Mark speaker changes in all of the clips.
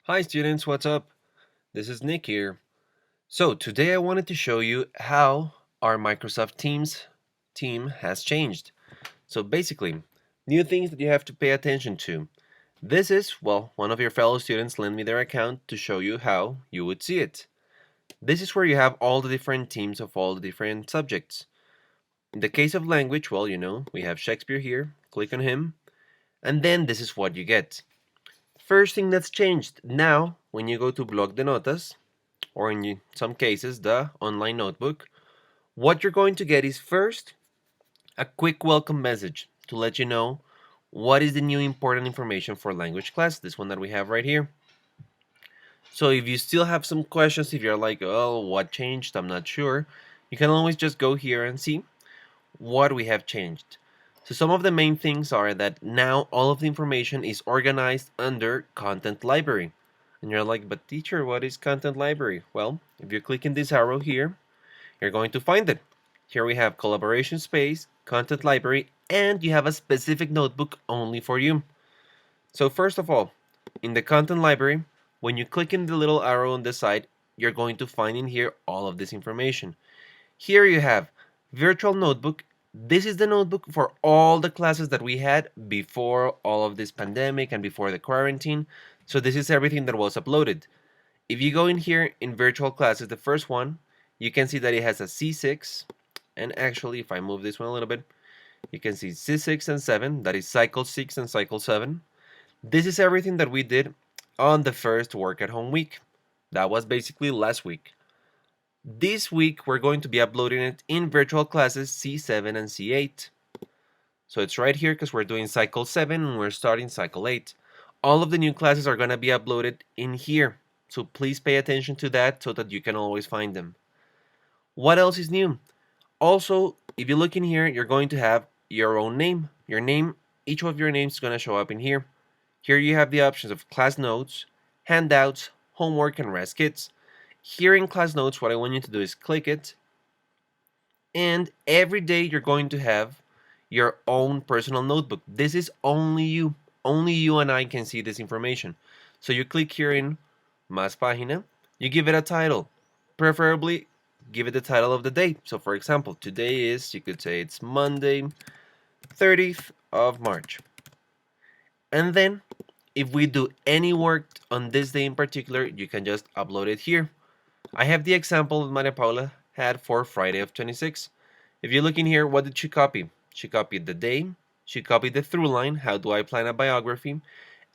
Speaker 1: Hi students, what's up? This is Nick here. So today I wanted to show you how our Microsoft Teams team has changed. So basically, new things that you have to pay attention to. This is, well, one of your fellow students lent me their account to show you how you would see it. This is where you have all the different teams of all the different subjects. In the case of language, well, we have Shakespeare here. Click on him, and then this is what you get. First thing that's changed now, when you go to Blog de Notas, or in some cases the online notebook, what you're going to get is first a quick welcome message to let you know what is the new important information for language class, this one that we have right here. So if you still have some questions, if you're like, oh, what changed, I'm not sure, you can always just go here and see what we have changed. So some of the main things are that now all of the information is organized under content library. And you're like, but teacher, what is content library? Well, if you click in this arrow here, you're going to find it. Here we have collaboration space, content library, and you have a specific notebook only for you. So first of all, in the content library, when you click in the little arrow on the side, you're going to find in here all of this information. Here you have virtual notebook. This is the notebook for all the classes that we had before all of this pandemic and before the quarantine. So this is everything that was uploaded. If you go in here in virtual classes, the first one, you can see that it has a C6. And actually, if I move this one a little bit, you can see C6 and 7, that is cycle 6 and cycle 7. This is everything that we did on the first work at home week. That was basically last week. This week, we're going to be uploading it in virtual classes C7 and C8. So it's right here because we're doing cycle 7 and we're starting cycle 8. All of the new classes are going to be uploaded in here. So please pay attention to that so that you can always find them. What else is new? Also, if you look in here, you're going to have your own name. Your name, each of your names is going to show up in here. Here you have the options of class notes, handouts, homework, and rest kits. Here in class notes, what I want you to do is click it. And every day you're going to have your own personal notebook. This is only you. Only you and I can see this information. So you click here in Más Página. You give it a title. Preferably give it the title of the day. So for example, today is, you could say it's Monday, 30th of March. And then if we do any work on this day in particular, you can just upload it here. I have the example that Maria Paula had for Friday of 26. If you look in here, what did she copy? She copied the day, she copied the through line, how do I plan a biography,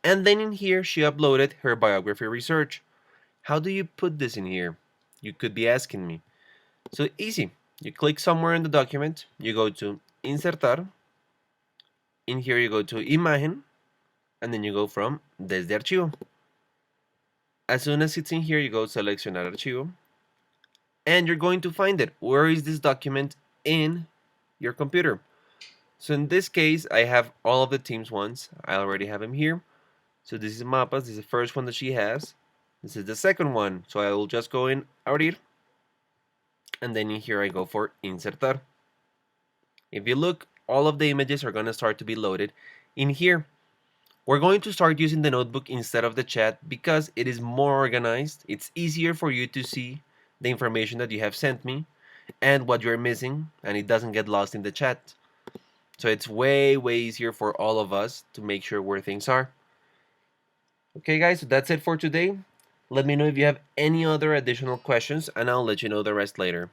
Speaker 1: and then in here she uploaded her biography research. How do you put this in here? You could be asking me. So easy. You click somewhere in the document, you go to Insertar, in here you go to Imagen, and then you go from Desde Archivo. As soon as it's in here, you go Seleccionar Archivo, and you're going to find it. Where is this document in your computer? So in this case, I have all of the teams ones. I already have them here. So this is Mapas. This is the first one that she has. This is the second one. So I will just go in Abrir. And then in here I go for Insertar. If you look, all of the images are going to start to be loaded in here. We're going to start using the notebook instead of the chat because it is more organized. It's easier for you to see the information that you have sent me and what you're missing, and it doesn't get lost in the chat. So it's way easier for all of us to make sure where things are. Okay guys, so that's it for today. Let me know if you have any other additional questions and I'll let you know the rest later.